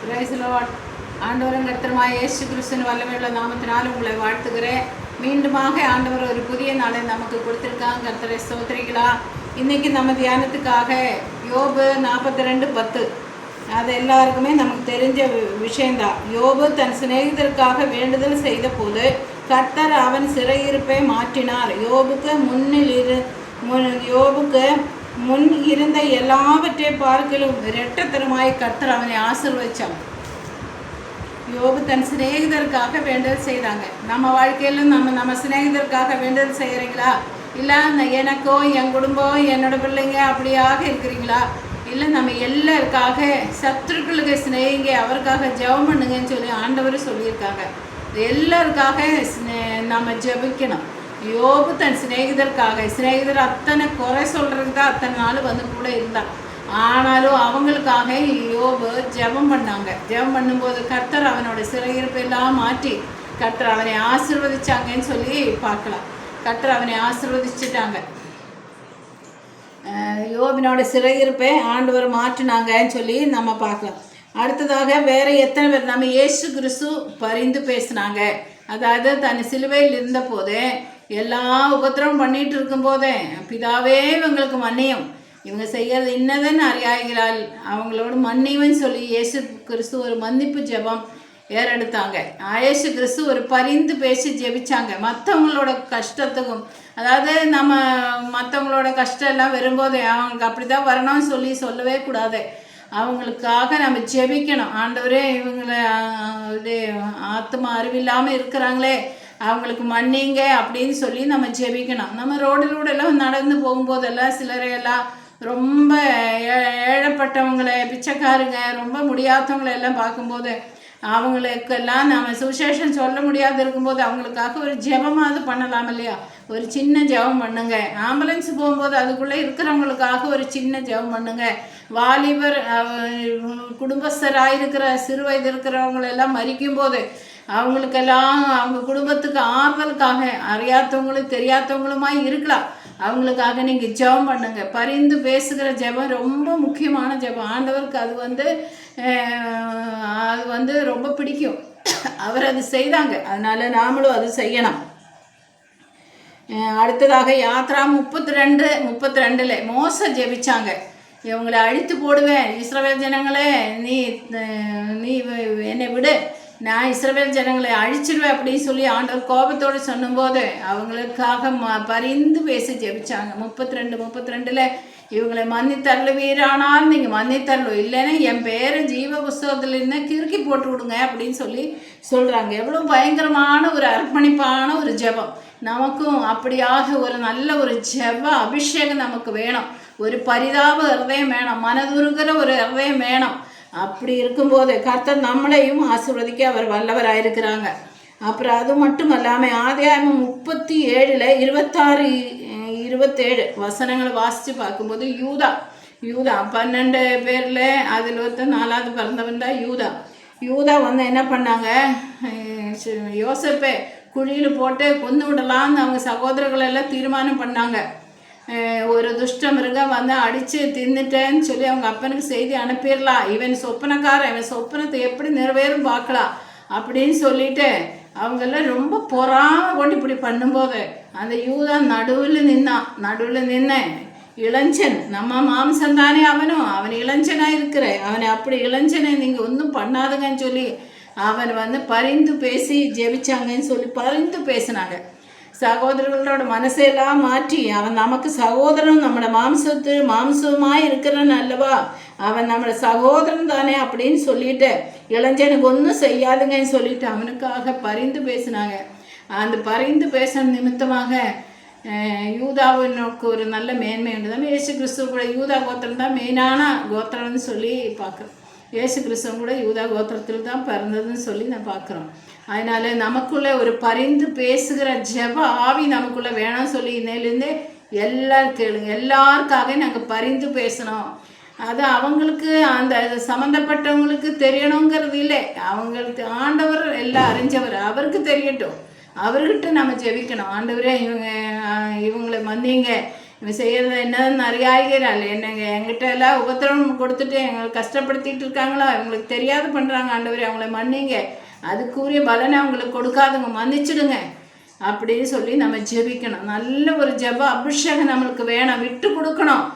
Price Lord. ஆண்டவரும் கர்த்தருமாய் இயேசு கிறிஸ்துவின் வல்லமையுள்ள நாமத்தினால் உங்களை வாழ்த்துகிறேன். மீண்டுமாக ஆண்டவர் ஒரு புதிய நாளை நமக்கு கொடுத்துருக்காங்க. கர்த்தரை ஸ்தோத்திரிக்கலாம். இன்றைக்கி நம்ம தியானத்துக்காக யோபு 42:10, அது எல்லாருக்குமே நமக்கு தெரிஞ்ச விஷயந்தான். யோபு தன் சிநேகிதருக்காக வேண்டுதல் செய்த போது கர்த்தர் அவன் சிறையிருப்பை மாற்றினார். யோபுக்கு முன் இருந்த எல்லாவற்றை பார்க்கலும் இரட்டத்தரமாய் கர்த்தர் அவனை ஆசீர்வதிச்சான். யோபு தன் சிநேகிதருக்காக வேண்டுதல் செய்தாங்க. நம்ம வாழ்க்கையிலும் நம்ம சிநேகிதருக்காக வேண்டுதல் செய்கிறீங்களா? இல்லை எனக்கோ என் குடும்பம் என்னோட பிள்ளைங்க அப்படியாக இருக்கிறீங்களா? இல்லை நம்ம எல்லாருக்காக சத்துருக்களுக்கு சிநேகிங்க, அவருக்காக ஜெபம் பண்ணுங்கன்னு சொல்லி ஆண்டவர் சொல்லியிருக்காங்க. எல்லாருக்காக நம்ம ஜெபிக்கணும். யோபு தன் சிநேகிதர் அத்தனை குறை சொல்கிறதுக்கு தான் அத்தனை நாள் வந்து கூட இருந்தான். ஆனாலும் அவங்களுக்காக யோபு ஜெபம் பண்ணாங்க. ஜெபம் பண்ணும்போது கர்த்தர் அவனோட சிறையிருப்பெல்லாம் மாற்றி கர்த்தர் அவனை ஆசீர்வதிச்சாங்கன்னு சொல்லி பார்க்கலாம். கர்த்தர் அவனை ஆசீர்வதிச்சுட்டாங்க. யோபினோட சிறையிருப்பை ஆண்டவர் மாற்றினாங்கன்னு சொல்லி நம்ம பார்க்கலாம். அடுத்ததாக வேறு எத்தனை பேர் நம்ம இயேசு கிறிஸ்து பரிந்து பேசினாங்க. அதாவது தன் சிலுவையில் இருந்த போதே எல்லா உபத்திரமும் பண்ணிட்டு இருக்கும்போதே, பிதாவே இவங்களுக்கு மன்னியும், இவங்க செய்கிறது இன்னதுன்னு அறியாய்கிறாள், அவங்களோட மன்னிவுன்னு சொல்லி இயேசு கிறிஸ்து ஒரு மன்னிப்பு ஜெபம் ஏறெடுத்தாங்க. இயேசு கிறிஸ்து ஒரு பரிந்து பேசி ஜெபிச்சாங்க. மற்றவங்களோட கஷ்டத்துக்கும், அதாவது நம்ம மற்றவங்களோட கஷ்டம் எல்லாம் வரும்போது அவங்களுக்கு அப்படி தான் வரணும்னு சொல்லவே கூடாது. அவங்களுக்காக நம்ம ஜெபிக்கணும். ஆண்டவரே இவங்களை ஆத்மா அறிவில்லாமல் இருக்கிறாங்களே, அவங்களுக்கு மன்னிங்க அப்படின்னு சொல்லி நம்ம ஜெபிக்கணும். நம்ம ரோடெல்லாம் நடந்து போகும்போதெல்லாம் சிலரையெல்லாம் ரொம்ப ஏழப்பட்டவங்களை, பிச்சைக்காரங்க, ரொம்ப முடியாதவங்களை எல்லாம் பார்க்கும்போது அவங்களுக்கெல்லாம் நம்ம சுவிசேஷம் சொல்ல முடியாது இருக்கும்போது அவங்களுக்காக ஒரு ஜெபமாவது பண்ணலாம் இல்லையா? ஒரு சின்ன ஜெபம் பண்ணுங்க. ஆம்புலன்ஸ் போகும்போது அதுக்குள்ளே இருக்கிறவங்களுக்காக ஒரு சின்ன ஜெபம் பண்ணுங்க. வாலிபர் குடும்பஸ்தராக இருக்கிற சிறு வயது இருக்கிறவங்களெல்லாம் மறிக்கும்போது அவங்களுக்கெல்லாம் அவங்க குடும்பத்துக்கு ஆறுதலுக்காக, அறியாதவங்களும் தெரியாதவங்களுமாய் இருக்கலாம், அவங்களுக்காக நீங்கள் ஜெபம் பண்ணுங்க. பரிந்து பேசுகிற ஜெபம் ரொம்ப முக்கியமான ஜெபம். ஆண்டவருக்கு அது வந்து ரொம்ப பிடிக்கும். அவர் அது செய்தாங்க. அதனால் நாமளும் அது செய்யணும். அடுத்ததாக யாத்ரா 32:32 மோச ஜெபிச்சாங்க. இவங்களை அழித்து போடுவேன், இஸ்ரவேல் ஜனங்களே நீ என்னை விடு, நான் இஸ்ரவேல் ஜனங்களை அழிச்சிடுவேன் அப்படின்னு சொல்லி ஆண்டவர் கோபத்தோடு சொன்னும்போது அவங்களுக்காக பரிந்து பேசி ஜெபிச்சாங்க. 32:32 இவங்களை மன்னித்தள்ளுவீரானால் நீங்கள் மன்னித்தள்ளும், இல்லைன்னா என் பேரை ஜீவ புஸ்தகத்தில் இருந்து கிறுக்கி போட்டு விடுங்க அப்படின்னு சொல்கிறாங்க. எவ்வளோ பயங்கரமான ஒரு அர்ப்பணிப்பான ஒரு ஜெபம். நமக்கும் அப்படியாக ஒரு நல்ல ஒரு ஜெப அபிஷேகம் நமக்கு வேணும். ஒரு பரிதாப ஹிருதயம் வேணும், மனதுருகிற ஒரு ஹிருதயம் வேணும். அப்படி இருக்கும்போது கர்த்தர் நம்மளையும் ஆசீர்வதிக்க அவர் வல்லவராயிருக்கிறாங்க. அப்புறம் அது மட்டும் இல்லாமல் ஆதியாகமம் 37:26-27 வசனங்களை வாசித்து பார்க்கும்போது யூதா 12 பேரில் அதில் 4வது பிறந்தவன் தான் யூதா வந்து என்ன பண்ணாங்க, யோசேப்பை குழியில் போட்டு கொண்டு விடலான்னு அவங்க சகோதரர்கள் எல்லாம் தீர்மானம் பண்ணாங்க. ஒரு துஷ்ட மிருகம் வந்து அடித்து தின்னுட்டேன்னு சொல்லி அவங்க அப்பனுக்கு செய்தி அனுப்பிடலாம், இவன் சொப்பனக்காரன், இவன் சொப்பனத்தை எப்படி நிறைவேறும் பார்க்கலாம் அப்படின்னு சொல்லிட்டு அவங்கெல்லாம் ரொம்ப பொறாம கொண்டு இப்படி பண்ணும்போது அந்த யூதா நடுவில் நின்ன இளைஞன், நம்ம மாம்சந்தானே அவன் இளைஞனாக இருக்கிற, அவனை அப்படி இளைஞனை நீங்கள் ஒன்றும் பண்ணாதுங்கன்னு சொல்லி அவன் வந்து பரிந்து பேசி ஜெபிச்சாங்கன்னு சொல்லி பரிந்து பேசினாங்க. சகோதரர்களோட மனசையெல்லாம் மாற்றி, அவன் நமக்கு சகோதரன், நம்மளோட மாம்சமாக இருக்கிறன்னு அல்லவா, அவன் நம்மளோட சகோதரன் தானே அப்படின்னு சொல்லிட்டு இளைஞனுக்கு ஒன்றும் செய்யாதுங்கன்னு சொல்லிட்டு அவனுக்காக பரிந்து பேசினாங்க. அந்த பரிந்து பேசுன நிமித்தமாக யூதாவினுக்கு ஒரு நல்ல மேன்மை உண்டு. தான் இயேசு கிறிஸ்துவ கூட யூதா கோத்திரம் தான் மெயினான கோத்திரம்னு சொல்லி பார்க்குறோம். இயேசு கிறிஸ்துவன் கூட யூதா கோத்திரத்தில் தான் பிறந்ததுன்னு சொல்லி நான் பார்க்குறோம். அதனால் நமக்குள்ளே ஒரு பரிந்து பேசுகிற ஜெப ஆவி நமக்குள்ளே வேணும்னு சொல்லி இன்னையிலேருந்தே எல்லாரும் கேளுங்க. எல்லாருக்காக நாங்கள் பரிந்து பேசணும். அது அவங்களுக்கு அந்த சம்மந்தப்பட்டவங்களுக்கு தெரியணுங்கிறது இல்லை, அவங்களுக்கு ஆண்டவர் எல்லாம் அறிஞ்சவர், அவருக்கு தெரியட்டும், அவர்கிட்ட நம்ம ஜெபிக்கணும். ஆண்டவரே இவங்களை மன்னிங்க, இவன் செய்கிறது என்னன்னு அறியாகிறாள், என்னங்க எங்கிட்ட எல்லாம் உபத்திரவம் கொடுத்துட்டு எங்களை கஷ்டப்படுத்திட்டு இருக்காங்களா, இவங்களுக்கு தெரியாது பண்ணுறாங்க ஆண்டவரே, அவங்கள மன்னிங்க, அதுக்குரிய பலனை அவங்களுக்கு கொடுக்காதுங்க, மன்னிச்சிடுங்க அப்படின்னு சொல்லி நம்ம ஜெபிக்கணும். நல்ல ஒரு ஜெப அபிஷேகம் நம்மளுக்கு வேணும், விட்டு கொடுக்கணும்.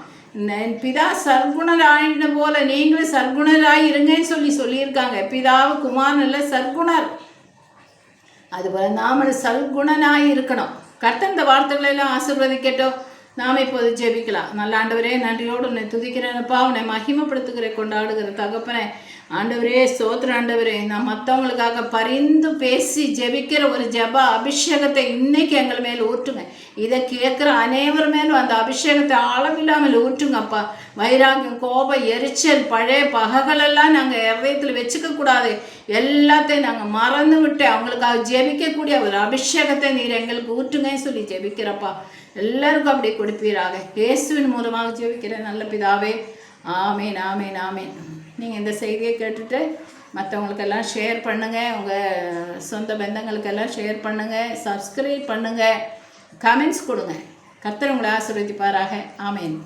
பிதா சர்க்குணராயின போல நீங்களும் சர்க்குணராய் இருங்கன்னு சொல்லியிருக்காங்க. பிதாவு குமாரன் இல்லை, சர்க்குணர். அதுபோல் நாமளும் சர்க்குணனாய் இருக்கணும். கர்த்தர் இந்த வார்த்தைகளை எல்லாம் ஆசீர்வதிக்கட்டும். நாம் இப்போது ஜெபிக்கலாம். நல்ல ஆண்டவரே, நன்றியோடு உன்னை துதிக்கிறேனப்பா, உன்னை மகிமைப்படுத்துகிற கொண்டாடுகிற தகப்பனே. ஆண்டவரே ஸ்தோத்திரம் ஆண்டவரே, நான் மற்றவங்களுக்காக பரிந்து பேசி ஜெபிக்கிற ஒரு ஜெப அபிஷேகத்தை இன்னைக்கு எங்கள் மேல் ஊற்றுங்க. இதை கேட்குற அனைவர் மேலும் அந்த அபிஷேகத்தை அளவில்லாமல் ஊற்றுங்கப்பா. வைராகியம், கோபம், எரிச்சல், பழைய பகைகளெல்லாம் நாங்கள் இதயத்தில் வச்சுக்கக்கூடாது. எல்லாத்தையும் நாங்கள் மறந்து விட்டு அவங்களுக்காக ஜெபிக்கக்கூடிய ஒரு அபிஷேகத்தை நீர் எங்களுக்கு ஊற்றுங்கன்னு சொல்லி ஜெபிக்கிறப்பா. எல்லாருக்கும் அப்படி கொடுப்பீராக. இயேசுவின் மூலமாக ஜெபிக்கிற நல்ல பிதாவே, ஆமேன் ஆமேன் ஆமேன். நீங்கள் இந்த செய்தியை கேட்டுட்டு மற்றவங்களுக்கெல்லாம் ஷேர் பண்ணுங்கள், உங்கள் சொந்த பந்தங்களுக்கெல்லாம் ஷேர் பண்ணுங்கள், சப்ஸ்கிரைப் பண்ணுங்கள், கமெண்ட்ஸ் கொடுங்க. கர்த்தர் உங்களை ஆசீர்வதிப்பாராக. ஆமேன்.